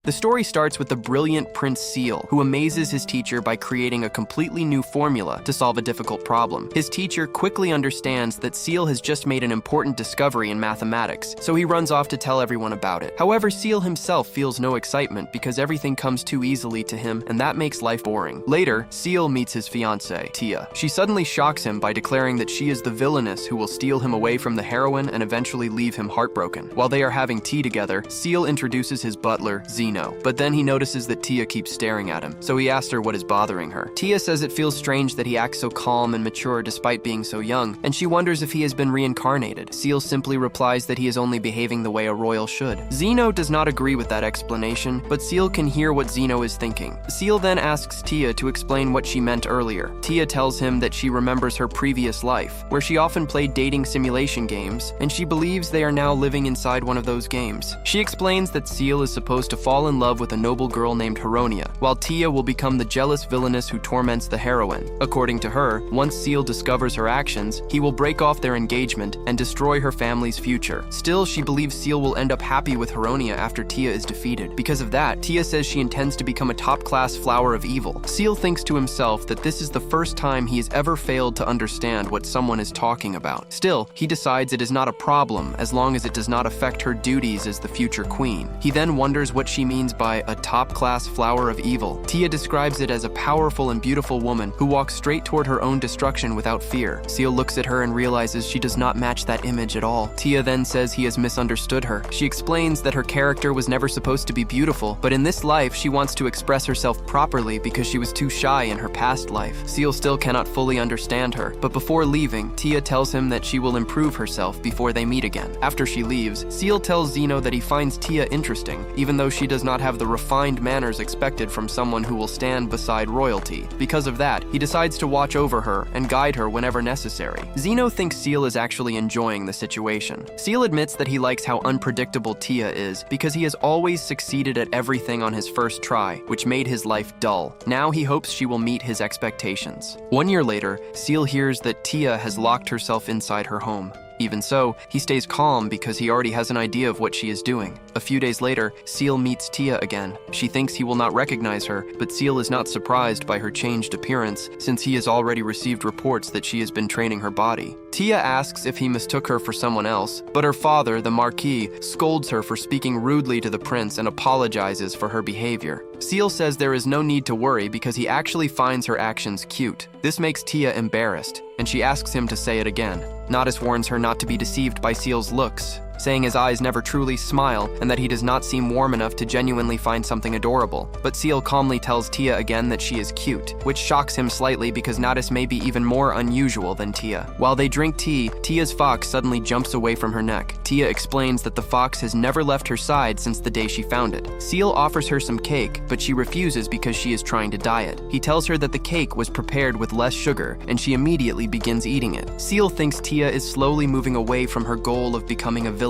The story starts with the brilliant Prince Ceil, who amazes his teacher by creating a completely new formula to solve a difficult problem. His teacher quickly understands that Ceil has just made an important discovery in mathematics, so he runs off to tell everyone about it. However, Ceil himself feels no excitement because everything comes too easily to him, and that makes life boring. Later, Ceil meets his fiancée, Tia. She suddenly shocks him by declaring that she is the villainess who will steal him away from the heroine and eventually leave him heartbroken. While they are having tea together, Ceil introduces his butler, Zeno, but then he notices that Tia keeps staring at him, so he asks her what is bothering her. Tia says it feels strange that he acts so calm and mature despite being so young, and she wonders if he has been reincarnated. Ceil simply replies that he is only behaving the way a royal should. Zeno does not agree with that explanation, but Ceil can hear what Zeno is thinking. Ceil then asks Tia to explain what she meant earlier. Tia tells him that she remembers her previous life, where she often played dating simulation games, and she believes they are now living inside one of those games. She explains that Ceil is supposed to fall in love with a noble girl named Heroine, while Tia will become the jealous villainess who torments the heroine. According to her, once Ceil discovers her actions, he will break off their engagement and destroy her family's future. Still, she believes Ceil will end up happy with Heroine after Tia is defeated. Because of that, Tia says she intends to become a top-class flower of evil. Ceil thinks to himself that this is the first time he has ever failed to understand what someone is talking about. Still, he decides it is not a problem as long as it does not affect her duties as the future queen. He then wonders what she means by a top-class flower of evil. Tia describes it as a powerful and beautiful woman who walks straight toward her own destruction without fear. Ceil looks at her and realizes she does not match that image at all. Tia then says he has misunderstood her. She explains that her character was never supposed to be beautiful, but in this life she wants to express herself properly because she was too shy in her past life. Ceil still cannot fully understand her, but before leaving, Tia tells him that she will improve herself before they meet again. After she leaves, Ceil tells Zeno that he finds Tia interesting, even though she does not have the refined manners expected from someone who will stand beside royalty. Because of that, he decides to watch over her and guide her whenever necessary. Zeno thinks Ceil is actually enjoying the situation. Ceil admits that he likes how unpredictable Tia is because he has always succeeded at everything on his first try, which made his life dull. Now he hopes she will meet his expectations. 1 year later, Ceil hears that Tia has locked herself inside her home. Even so, he stays calm because he already has an idea of what she is doing. A few days later, Ceil meets Tia again. She thinks he will not recognize her, but Ceil is not surprised by her changed appearance since he has already received reports that she has been training her body. Tia asks if he mistook her for someone else, but her father, the Marquis, scolds her for speaking rudely to the prince and apologizes for her behavior. Ceil says there is no need to worry because he actually finds her actions cute. This makes Tia embarrassed, and she asks him to say it again. Nodis warns her not to be deceived by Ceil's looks, saying his eyes never truly smile and that he does not seem warm enough to genuinely find something adorable. But Ceil calmly tells Tia again that she is cute, which shocks him slightly because Nodis may be even more unusual than Tia. While they drink tea, Tia's fox suddenly jumps away from her neck. Tia explains that the fox has never left her side since the day she found it. Ceil offers her some cake, but she refuses because she is trying to diet. He tells her that the cake was prepared with less sugar, and she immediately begins eating it. Ceil thinks Tia is slowly moving away from her goal of becoming a villainess.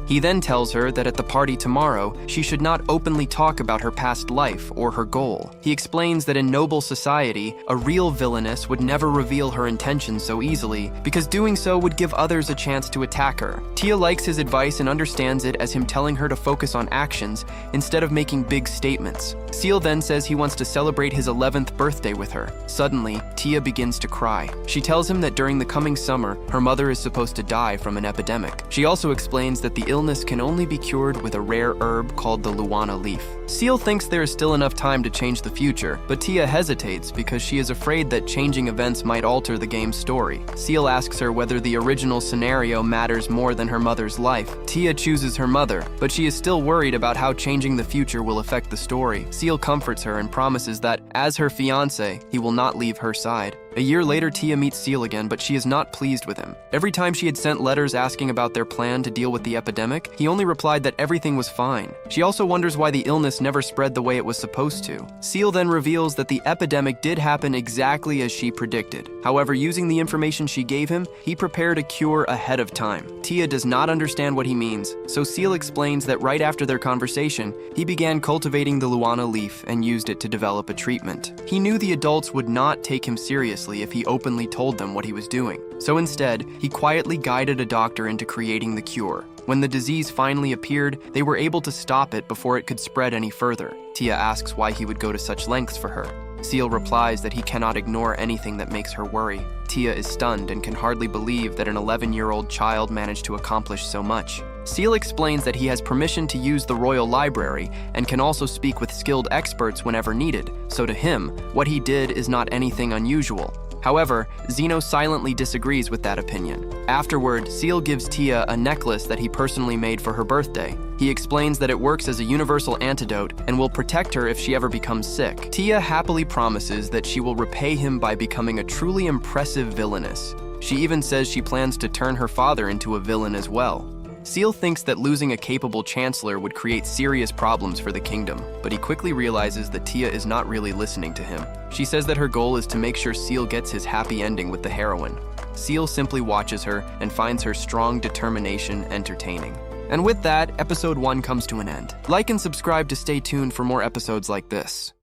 He then tells her that at the party tomorrow, she should not openly talk about her past life or her goal. He explains that in noble society, a real villainess would never reveal her intentions so easily because doing so would give others a chance to attack her. Tia likes his advice and understands it as him telling her to focus on actions instead of making big statements. Ceil then says he wants to celebrate his 11th birthday with her. Suddenly, Tia begins to cry. She tells him that during the coming summer, her mother is supposed to die from an epidemic. She also explains that the illness can only be cured with a rare herb called the Luana leaf. Ceil thinks there is still enough time to change the future, but Tia hesitates because she is afraid that changing events might alter the game's story. Ceil asks her whether the original scenario matters more than her mother's life. Tia chooses her mother, but she is still worried about how changing the future will affect the story. Ceil comforts her and promises that, as her fiancé, he will not leave her side. A year later, Tia meets Ceil again, but she is not pleased with him. Every time she had sent letters asking about their plan to deal with the epidemic, he only replied that everything was fine. She also wonders why the illness never spread the way it was supposed to. Ceil then reveals that the epidemic did happen exactly as she predicted. However, using the information she gave him, he prepared a cure ahead of time. Tia does not understand what he means, so Ceil explains that right after their conversation, he began cultivating the Luana leaf and used it to develop a treatment. He knew the adults would not take him seriously if he openly told them what he was doing. So instead, he quietly guided a doctor into creating the cure. When the disease finally appeared, they were able to stop it before it could spread any further. Tia asks why he would go to such lengths for her. Ceil replies that he cannot ignore anything that makes her worry. Tia is stunned and can hardly believe that an 11-year-old child managed to accomplish so much. Ceil explains that he has permission to use the royal library and can also speak with skilled experts whenever needed, so to him, what he did is not anything unusual. However, Zeno silently disagrees with that opinion. Afterward, Ceil gives Tia a necklace that he personally made for her birthday. He explains that it works as a universal antidote and will protect her if she ever becomes sick. Tia happily promises that she will repay him by becoming a truly impressive villainess. She even says she plans to turn her father into a villain as well. Ceil thinks that losing a capable chancellor would create serious problems for the kingdom, but he quickly realizes that Tia is not really listening to him. She says that her goal is to make sure Ceil gets his happy ending with the heroine. Ceil simply watches her and finds her strong determination entertaining. And with that, episode 1 comes to an end. Like and subscribe to stay tuned for more episodes like this.